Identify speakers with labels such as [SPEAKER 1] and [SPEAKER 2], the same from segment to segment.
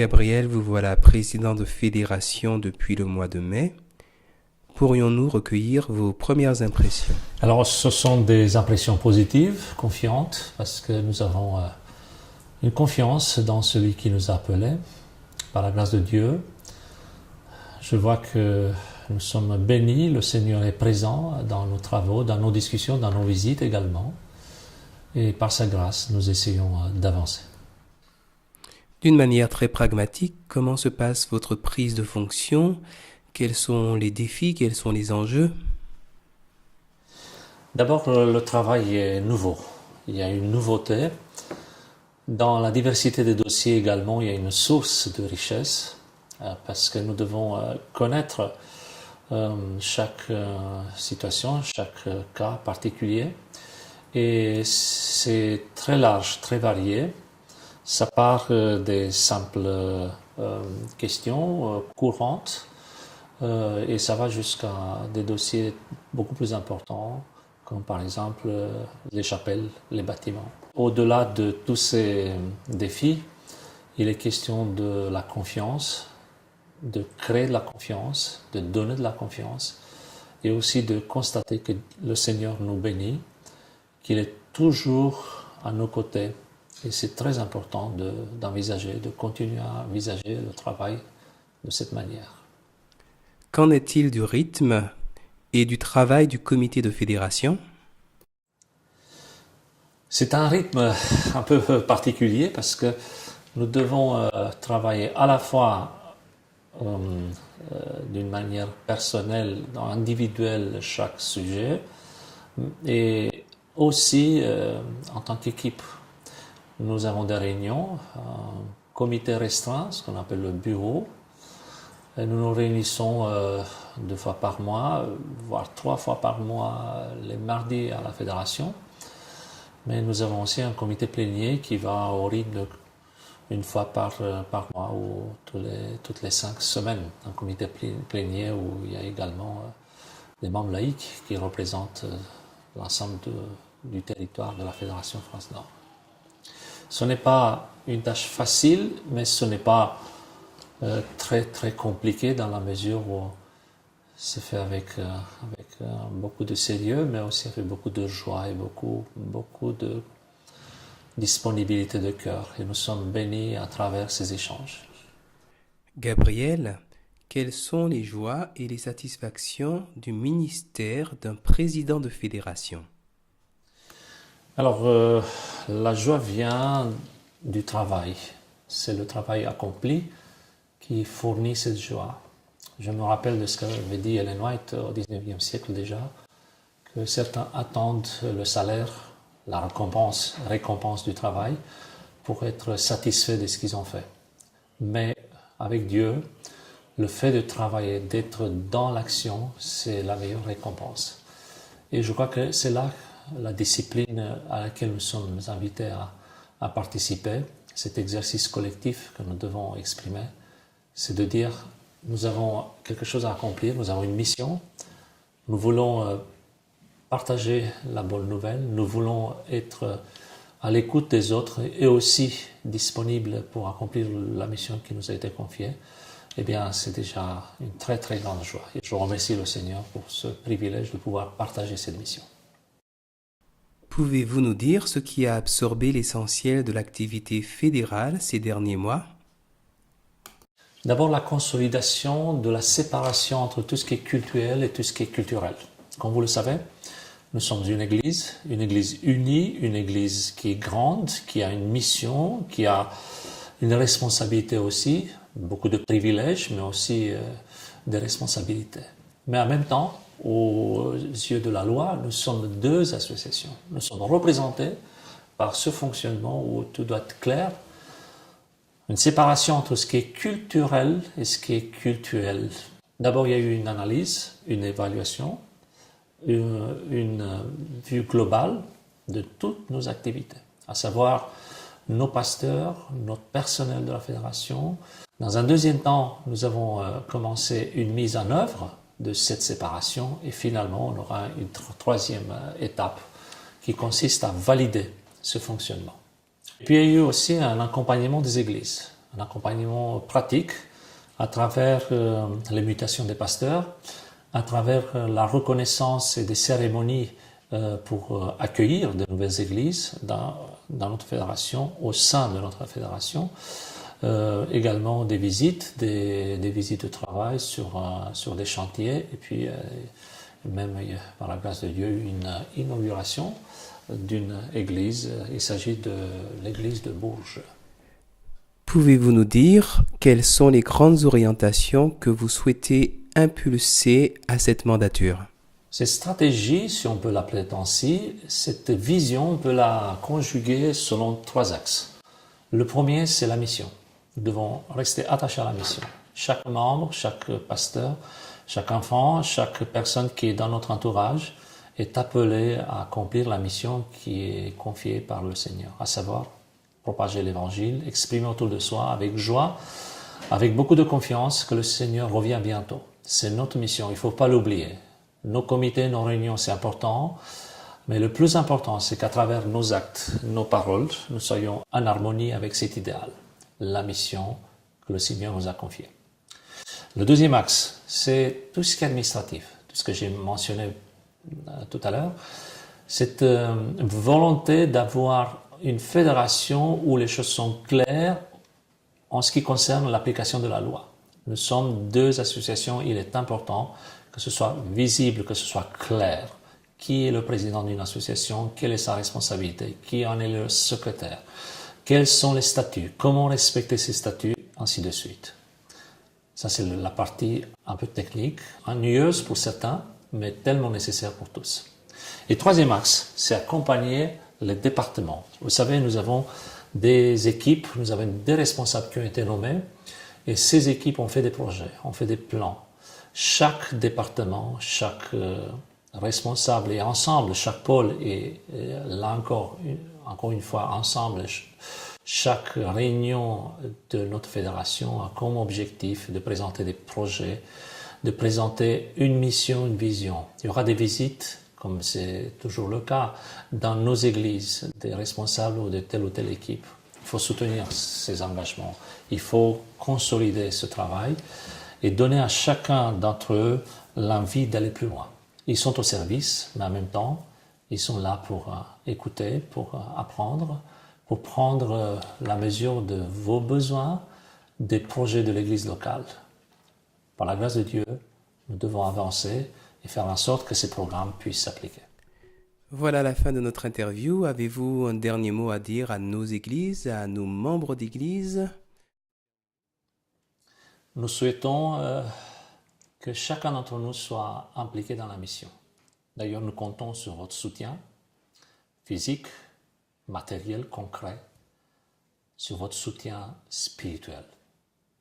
[SPEAKER 1] Gabriel, vous voilà président de fédération depuis le mois de mai. Pourrions-nous recueillir vos premières impressions?
[SPEAKER 2] Alors, ce sont des impressions positives, confiantes, parce que nous avons une confiance dans celui qui nous a appelés, par la grâce de Dieu. Je vois que nous sommes bénis, le Seigneur est présent dans nos travaux, dans nos discussions, dans nos visites également. Et par sa grâce, nous essayons d'avancer.
[SPEAKER 1] D'une manière très pragmatique, comment se passe votre prise de fonction? Quels sont les défis? Quels sont les enjeux?
[SPEAKER 2] D'abord, le travail est nouveau. Il y a une nouveauté. Dans la diversité des dossiers également, il y a une source de richesse parce que nous devons connaître chaque situation, chaque cas particulier. Et c'est très large, très varié. Ça part des simples questions courantes et ça va jusqu'à des dossiers beaucoup plus importants, comme par exemple les chapelles, les bâtiments. Au-delà de tous ces défis, il est question de la confiance, de créer de la confiance, de donner de la confiance et aussi de constater que le Seigneur nous bénit, qu'il est toujours à nos côtés. Et c'est très important d'envisager, de continuer à envisager le travail de cette manière.
[SPEAKER 1] Qu'en est-il du rythme et du travail du comité de fédération?
[SPEAKER 2] C'est un rythme un peu particulier parce que nous devons travailler à la fois d'une manière personnelle, individuelle, chaque sujet, et aussi en tant qu'équipe. Nous avons des réunions, un comité restreint, ce qu'on appelle le bureau. Et nous nous réunissons 2 fois par mois, voire 3 fois par mois, les mardis à la fédération. Mais nous avons aussi un comité plénier qui va au rythme une fois par mois ou toutes les 5 semaines. Un comité plénier où il y a également des membres laïcs qui représentent l'ensemble du territoire de la Fédération France-Nord. Ce n'est pas une tâche facile, mais ce n'est pas très très compliqué dans la mesure où c'est fait avec beaucoup de sérieux, mais aussi avec beaucoup de joie et beaucoup de disponibilité de cœur. Et nous sommes bénis à travers ces échanges.
[SPEAKER 1] Gabriel, quelles sont les joies et les satisfactions du ministère d'un président de fédération?
[SPEAKER 2] Alors, la joie vient du travail. C'est le travail accompli qui fournit cette joie. Je me rappelle de ce qu'avait dit Ellen White au XIXe siècle déjà, que certains attendent le salaire, la récompense du travail, pour être satisfaits de ce qu'ils ont fait. Mais avec Dieu, le fait de travailler, d'être dans l'action, c'est la meilleure récompense. Et je crois que c'est là la discipline à laquelle nous sommes invités à participer, cet exercice collectif que nous devons exprimer, c'est de dire nous avons quelque chose à accomplir, nous avons une mission, nous voulons partager la bonne nouvelle, nous voulons être à l'écoute des autres et aussi disponibles pour accomplir la mission qui nous a été confiée. Eh bien, c'est déjà une très très grande joie. Et je remercie le Seigneur pour ce privilège de pouvoir partager cette mission.
[SPEAKER 1] Pouvez-vous nous dire ce qui a absorbé l'essentiel de l'activité fédérale ces derniers mois?
[SPEAKER 2] D'abord, la consolidation de la séparation entre tout ce qui est cultuel et tout ce qui est culturel. Comme vous le savez, nous sommes une église unie, une église qui est grande, qui a une mission, qui a une responsabilité aussi, beaucoup de privilèges, mais aussi des responsabilités. Mais en même temps, aux yeux de la loi, nous sommes 2 associations. Nous sommes représentés par ce fonctionnement où tout doit être clair. Une séparation entre ce qui est culturel et ce qui est cultuel. D'abord, il y a eu une analyse, une évaluation, une vue globale de toutes nos activités, à savoir nos pasteurs, notre personnel de la fédération. Dans un deuxième temps, nous avons commencé une mise en œuvre de cette séparation et finalement, on aura une troisième étape qui consiste à valider ce fonctionnement. Et puis, il y a eu aussi un accompagnement des églises. un accompagnement pratique à travers les mutations des pasteurs, à travers la reconnaissance et des cérémonies pour accueillir de nouvelles églises dans notre fédération, au sein de notre fédération. Également des visites, des visites de travail sur des chantiers, et puis même par la grâce de Dieu une inauguration d'une église. Il s'agit de l'église de Bourges.
[SPEAKER 1] Pouvez-vous nous dire quelles sont les grandes orientations que vous souhaitez impulser à cette mandature?
[SPEAKER 2] Cette stratégie, si on peut l'appeler ainsi, cette vision, on peut la conjuguer selon 3 axes. Le premier, c'est la mission. Nous devons rester attachés à la mission. Chaque membre, chaque pasteur, chaque enfant, chaque personne qui est dans notre entourage est appelé à accomplir la mission qui est confiée par le Seigneur, à savoir propager l'évangile, exprimer autour de soi avec joie, avec beaucoup de confiance que le Seigneur revient bientôt. C'est notre mission, il ne faut pas l'oublier. Nos comités, nos réunions, c'est important, mais le plus important, c'est qu'à travers nos actes, nos paroles, nous soyons en harmonie avec cet idéal, la mission que le Seigneur nous a confiée. Le deuxième axe, c'est tout ce qui est administratif, tout ce que j'ai mentionné tout à l'heure, cette volonté d'avoir une fédération où les choses sont claires en ce qui concerne l'application de la loi. Nous sommes 2 associations, il est important que ce soit visible, que ce soit clair. Qui est le président d'une association, quelle est sa responsabilité, qui en est le secrétaire, quels sont les statuts, comment respecter ces statuts, ainsi de suite. Ça, c'est la partie un peu technique, ennuyeuse pour certains, mais tellement nécessaire pour tous. Et troisième axe, c'est accompagner les départements. Vous savez, nous avons des équipes, nous avons des responsables qui ont été nommés, et ces équipes ont fait des projets, ont fait des plans. Chaque département, chaque responsable et ensemble, chaque pôle et là encore une fois ensemble, chaque réunion de notre fédération a comme objectif de présenter des projets, de présenter une mission, une vision. Il y aura des visites, comme c'est toujours le cas, dans nos églises, des responsables ou de telle ou telle équipe. Il faut soutenir ces engagements. Il faut consolider ce travail et donner à chacun d'entre eux l'envie d'aller plus loin. Ils sont au service, mais en même temps, ils sont là pour écouter, pour apprendre, pour prendre la mesure de vos besoins, des projets de l'Église locale. Par la grâce de Dieu, nous devons avancer et faire en sorte que ces programmes puissent s'appliquer.
[SPEAKER 1] Voilà la fin de notre interview. Avez-vous un dernier mot à dire à nos églises, à nos membres d'église?
[SPEAKER 2] Nous souhaitons que chacun d'entre nous soit impliqué dans la mission. D'ailleurs, nous comptons sur votre soutien physique, matériel, concret, sur votre soutien spirituel.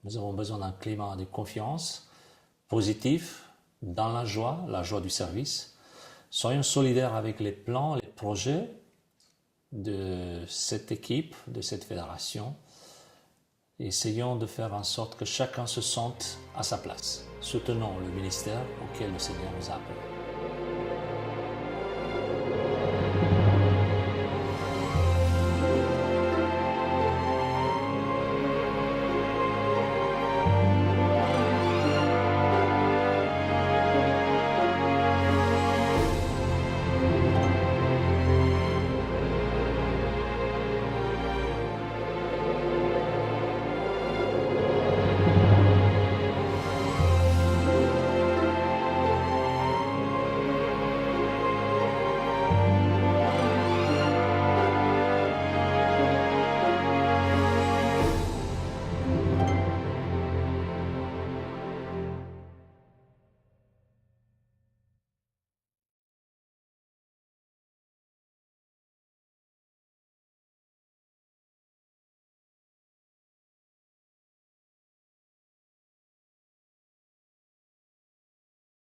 [SPEAKER 2] Nous avons besoin d'un climat de confiance positif, dans la joie du service. Soyons solidaires avec les plans, les projets de cette équipe, de cette fédération. Essayons de faire en sorte que chacun se sente à sa place. Soutenons le ministère auquel le Seigneur nous a appelés.